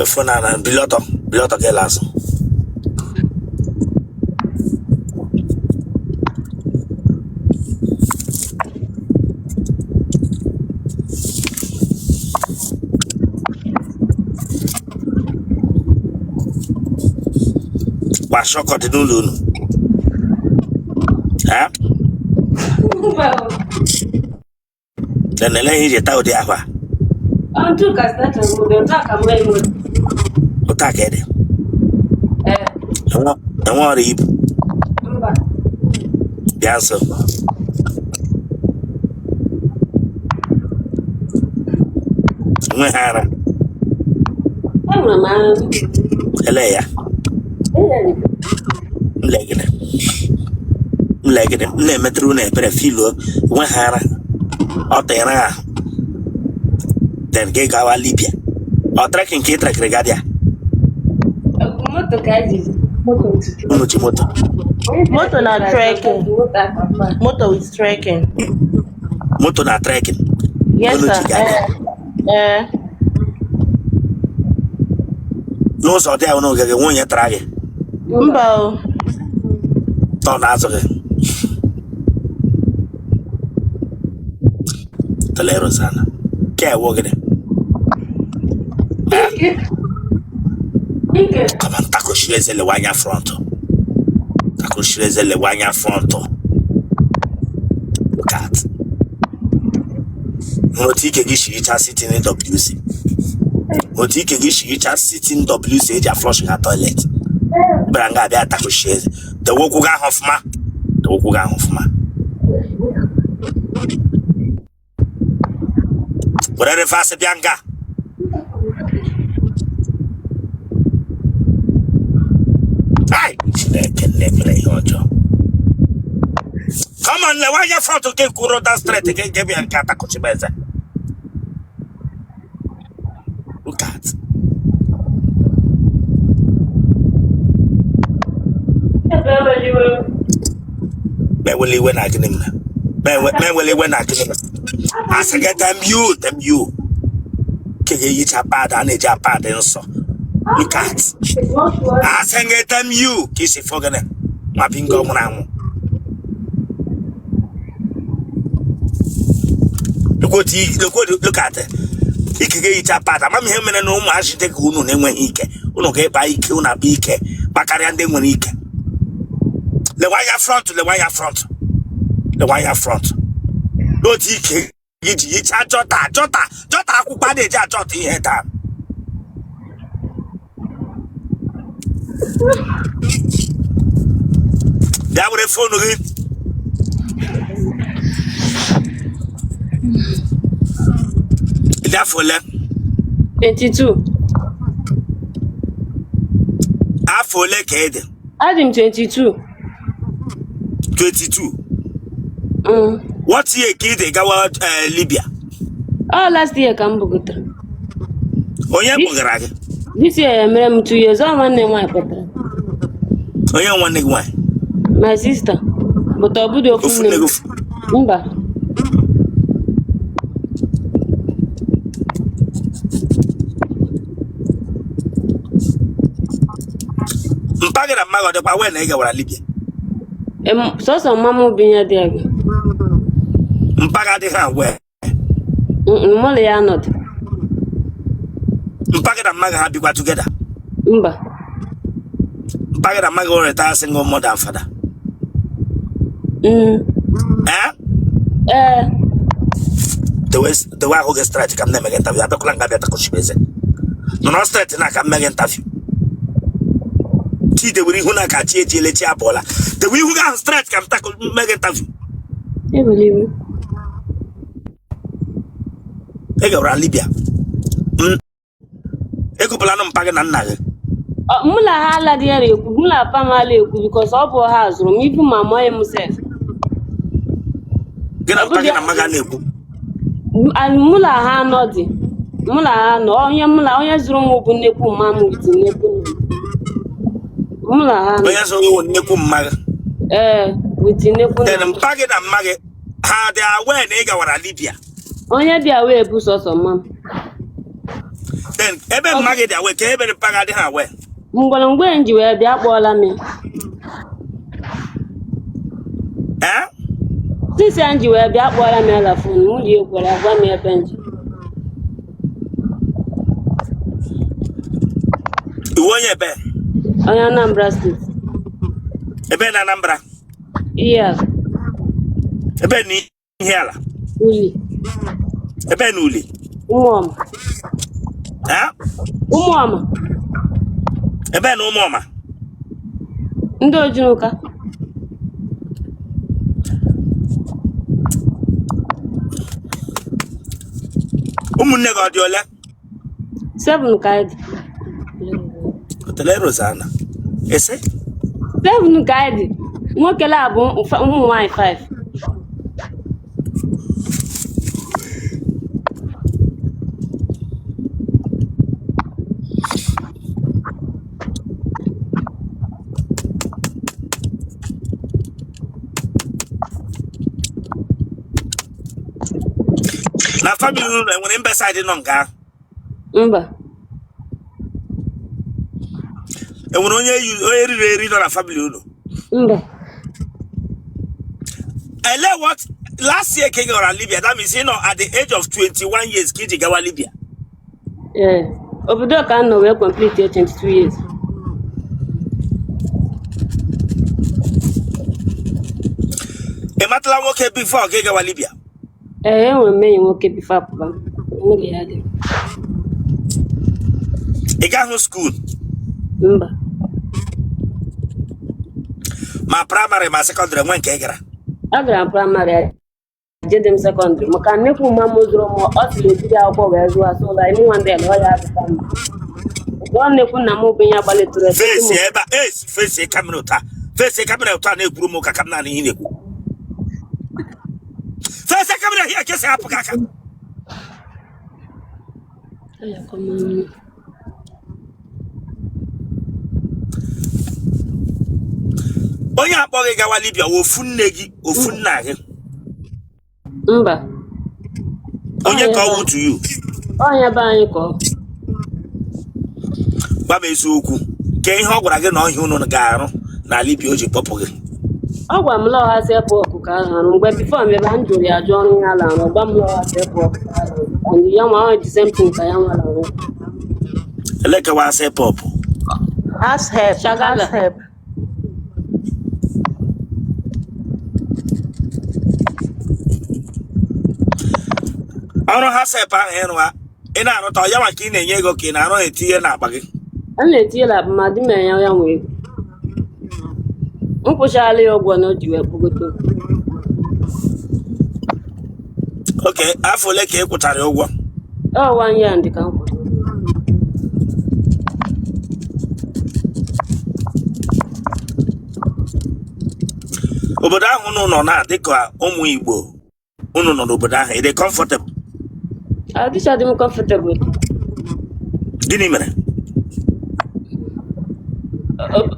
phone and biloto ke laso. Wa shoko de nulu. Eh? Then le hije ta odi afa. Antu kastata mo ntaka mwe. Otake de. Enwa ri ibu. Mba. Bianso. Mwe hara. Enwa ma. Ele ya. Mlegede. Ne metru ne perfilo. Mwe hara. Otera. Den ke gawa Libya. O trekking ke trek regadia. Moto kaji. Moto. Moto na trekking. Moto is trekking. Moto na trekking. Yes, sir. No so dia no ge won ye trage. Mbo. To na so ge. Talero sana. Ke wo ge. Come on, tako shireze le wanya fronto. Cat. Motike gishi sitting in WC. Motike gishi sitting in WC ja flushing her toilet. Branga be tako shireze. The woku ga hofma. Whatever fast bianga. Come on, why you front to get Kuro that straight again? Give me a cat. Look at Bewilly when I can him. Bewilly when I can him. I say, get them you. Kiki each a bad and a Japan and so. Look at I say, get them you. Kiss it for gonna. My bingo now. Look at it. He can get a part. I'm him and no much take Unu name when he can. Uno get by Kuna Bike, Bacarian then when he can. The wire front. No TK. It's a Jota, who bad a jot here. That would have phone. That for 22. I for kid. Adim 22. 22. What year kid they go out Libya? Oh, last year Kambugutra. Oh yeah, Bugaraga. This year I'm 2 years old. One name my Petra. Oh yeah, one nigga why? My sister. But I would have Mba. Mpage na mago de kwa we na ige wara Libya. So mama binya there. Mpaga de ha we. Mole ya not. Mpage na maga ha bigwa together. Mba. Mpage na maga retire single mother and father. The way who get straight come never get interview. I don't like that koshibeze. No straight na come make interview. The way who na kachi lechi abola. The way who got straight come tackle make interview. I believe you. Ego ra Libya. Ego plano mpage na nna. Mula hala diere ku mula pa male ku because obo has room even mama himself. Gena mpage na maga na eku. Mula ha no di. Mula ha no onye zuru mu bu nnekwu mamu biti nnekwu. Mula ha. Onye so wo nnekwu mmaga. Biti nnekwu. Then mpage na mmage ha dey aware na ị gawara Libya. Onye dị aware bụ sọsọ mam. then ebe mmagị dị awe ka ebe dị mpaga dị ha awe. Ngwongwo nji wee bịa kpọọla m ya. Eh? Sisi nji wee bịa kpọọla m ya la fon, m ji ekwere gwa m ebe nji. Iwu onye ebe? Onye Anambra steeti. Ebe na Anambra? Iya. Ebe ni ihe ala? Uli. Ebe na uli? Ụmụọma. Eh? Ụmụọma. Ebe na ụmụọma? Ndị Ojinuka. Ụmụnne gị ọ dị ole? 7 ka anyị dị. Hotele Rosanna. Ese? 7 ka anyị dị. Nwoke la bụ ụmụ nwaanyị 5. Na family unu enwere mbe side nọ nga? Mba. Enwere onye riri eri nọ na family unu? Mba. Ele what last year king or Libya, that means you know at the age of 21 years kiji gawa Libya. Yeah. Obodo ka nọ wee complete 22 years. Ematala nwoke before ke gawa Libya. Enwere m enyi nwoke bifo apụba m. Nwunye ya dị. Ị gaghị school? Mba. Ma primary ma secondary nwe nke ị gara? Agara m praịmarị jede m sekọndịrị maka nnekwu mma m zụrụ m ọ sịrị ejiri akwụkwọ wee zụọ asụ ụlọ anyị nwa ndị ele ọ ya abụta m. Ọ nnekwu nna m bụ ya gbalitụrụ Face ebe face kamera ụta. Face kamera ụta na-ekwuru m ka kam na ihe na-ekwu. Face kamera here ka esi apụ ka aka. Onye akpọ gị gawa Libya ofu nne gị ofu nna gị? Mba. Onye ka ọ to you? Onye be anyị ka ọ. Gwa m eziokwu ke ihe ọ gwara gị na ọhịa unu ga-arụ na Libya o ji kpọpụ gị. Ọ gwa m lọha sepụ ọkụ ka ahụ arụ mgbe bifo mebe m jụrụ ya jụọ ọrụ ya larụ gwa m lọha sepụ ọkụ ka ahụ and ya nwa ahụ dị same ka ya nwa larụ. Elekewa sepụ ọpụ. Ask help. Shagala. Ask help. Ọrụ ha sepụ ahụ ịrụwa ị na-arụta ọ ya maka ị na-enye ego ka ị na-arụ etinye n'akpa gị. A na-etinye la ma di m ya ya nwee ego. M kwụchala ya ụgwọ na o ji wee kpọgote. Oke, afọ ole ka ị kwụchara ya ụgwọ? Ọ 1 year ndị ka m kwụrụ. Obodo ahụ unu nọ na dịka ụmụ Igbo unu nọ n'obodo ahụ ị dị comfortable? Adịchaghị m comfortable. Gịnị mere?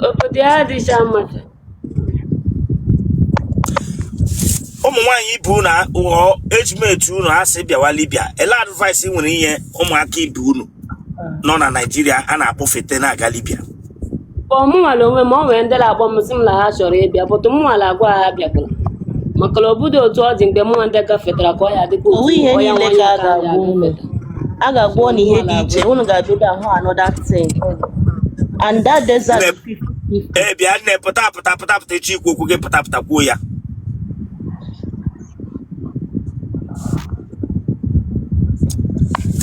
Obodo ya adịcha mma. Ụmụ nwaanyị ibe unu ejimetu unu asị bịawa Libya, ele advice nwere inye ụmụaka ibe unu nọ na Nigeria a na-akpọfete na-aga Libya? Ọ mụ nwere onwe m o nwere ndị na-akpọ m sị m na ha chọrọ ịbịa bụtụ m nwere agwa ha bịakwara maka na obodo otu ọ dị mgbe mụ ndị gafetara ka ọ ya dịkwa Owu ihe niile ka a ga-agwa unu. A ga-agwa unu ihe dị iche. Unu ga-abịa ahụ another thing. And that desert Bịa nne pụta echi ikwu okwu gị pụta kwuo ya.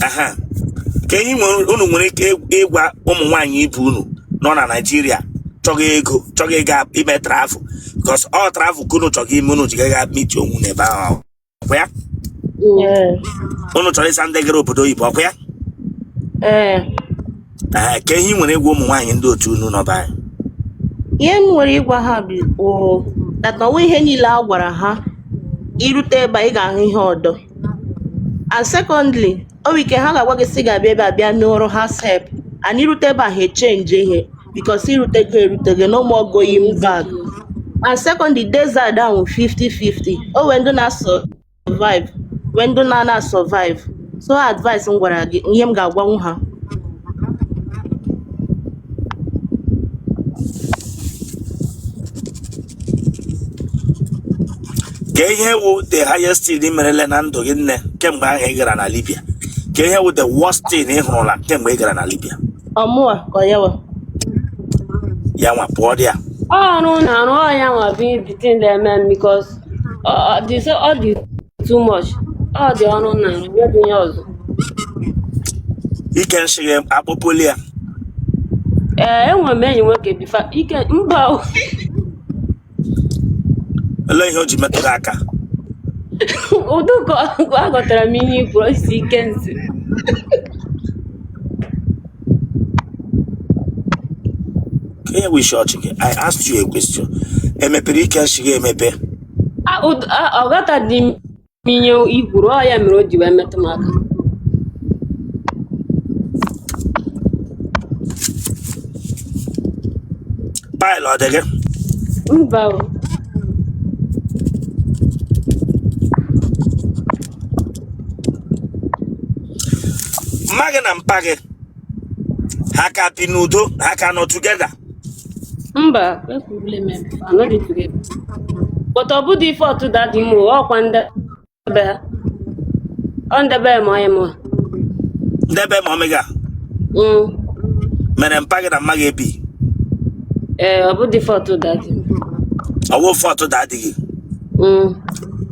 Aha. Ka ihe unu nwere ike ịgwa ụmụ nwaanyị ibe unu nọ na Nigeria chọghị ego chọghị ịga ime travel because all travel ka unu chọghị ime unu ji ga meet onwe n'ebe ahụ ọkwa ya? Unu chọrọ ịsa ndị gara obodo oyibo ọkwa ya? Ka ihe nwere ịgwa ụmụ nwaanyị ndị otu unu nọba anyị? Ihe m nwere ịgwa ha bụ that na ọnwa ihe niile a gwara ha irute ebe ị ga-ahụ ihe ọdọ. And secondly, ọ bụ ike ha ga-agwa gị sị ga-abịa ebe a bịa n'ọrụ ha sep and irute ebe ahụ echenji ihe because irutego no more going back. And secondly, desert ahụ 50-50. O wee ndụ na-survive wee ndụ na-survive. So advice m gwara gị ihe m ga-agwanwu ha Here with the highest thing in Maryland and Dogin came by Eger and Libya. Here with the worst thing in Holland came by Eger and Libya. Ọmụa ka ya wa. Yama Podia. Oh no, I am being between them men because this all the too much. Oh, the honor now. We're doing yours. You can see him Apopolia. One man you work before you can bow. Lay Hoji Mataka. Oh, do go. I got a mini for seconds. Here we short again. I asked you a question. Emepe can she emepe? I got a dim minion equal. I am road you met mark. Pilot again. Bow. Magan and Pagge. Haka Pinudo, Haka not together. Mba, no problem. I'm not together. But I put the for to that you walk on the bear. On the bear, my mo. Debe Omega. Men and Pagge and Magabi. I put the for to that. I will photo daddy.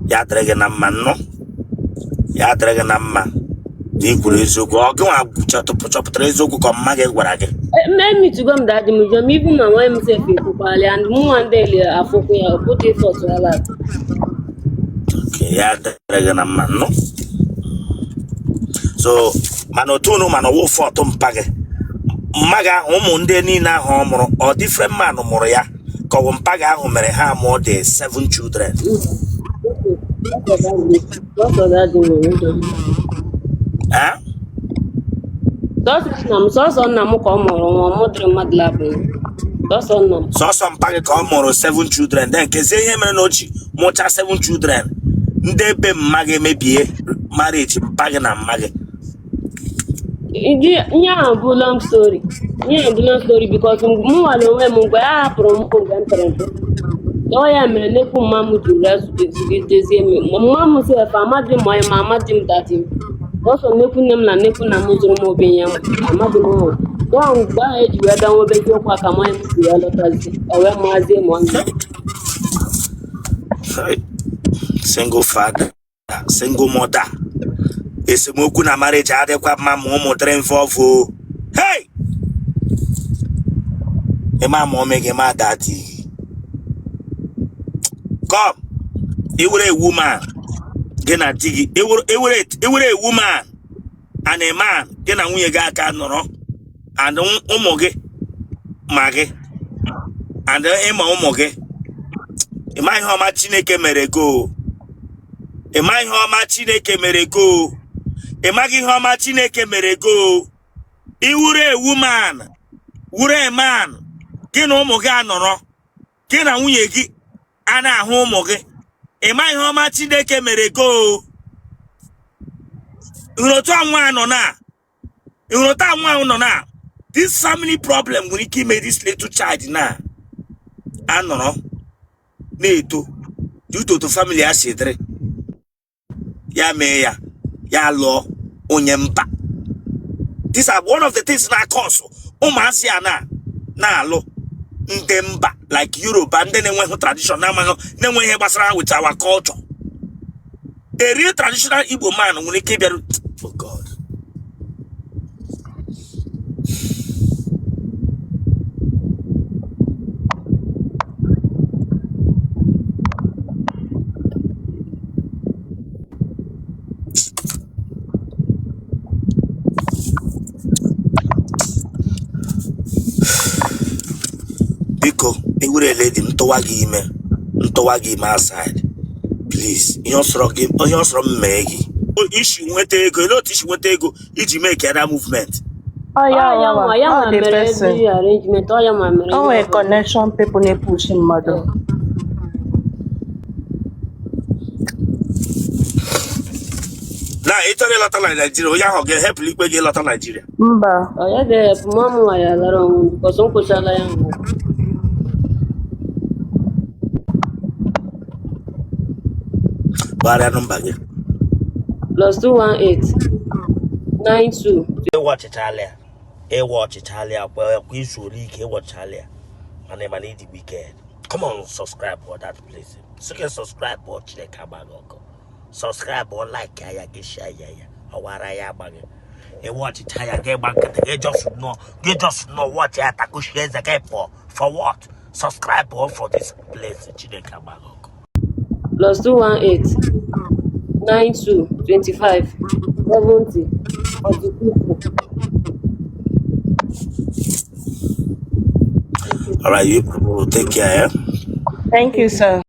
Yadragan a man, no? Yadragan a man. The Kulizo go up to put up Trezo come Maggie Warage. Made me to come that the museum, even my wife himself in Kupali and one daily I put it for to a lot. Okay, Yadragan a man, no? So, Manotuno man, wolf for Tom Pagge. Maga, Omunde Nina Homo, or different man, Moria. Paga who may have more than 7 children. Huh? So on Namukom or Modern Madlab. That's on them. So some Paga come or 7 children, then can say him and Nochi, Mocha 7 children. They be Maggie may be marriage, Pagan and Maggie. Yeah, long story. Yeah, long story because more than when from grandparents. Oh, I am a little mamma to rest with this. Mamma said, if I'm at my mamma, Jim that him. Also, Nipunam and Nipunam Mobiam, I'm not the more. Don't buy it, you are down with your Pacamine, the other or Mazim one. Single father, single mother. It's a Mokuna marriage, I have my mom train for. Hey! A mamma make a mad daddy. Come, you were a woman. Then I dig it. It were a woman and a man. Then I win a guy no and Omoge Mage and Emma Omoge. Am I how much Chineke merego? Am I how much Chineke merego? Imagine how much Chineke merego. He were a woman, were a man. Get Omoga no. Get a win Ana Homoge. Am I how much Chineke merego? You know, one on now. You know, one on now. This family problem when he made this little child now. I don't know. Neto. Due to the family I said. Ya meya. Ya law. Onyempa. These are one of the things that cause. Omasiana. Na lo. Ndemba. Like Europe. And then when tradition. Then when he was around with our culture. A real traditional Igbo man when he came here. Oh God. Biko, it would let him to ime outside. Please, you're from Maggie. Oh, issue went to go, not issue went to go, if make that movement. Oh yeah, I the person. Arrangement. I am Oh, a connection people ne pushing mother. Now, it's a lot of Nigeria. You have to help people get a lot of Nigeria. Mba. Oh yeah, the mama I alone because Uncle Shala. Bara number again. +218 92. Watch Italia. Watch Italia. Well, we should watch Italia. My name is the Wicked. Come on, subscribe for that place. So you can subscribe or check out. Subscribe or like ya get share ya. Or what I am bag. Watch Italia get back. You just know what you have to share the game for. For what? Subscribe or for this place. +218 92 25 70 42. All right, you take care. Thank you, sir.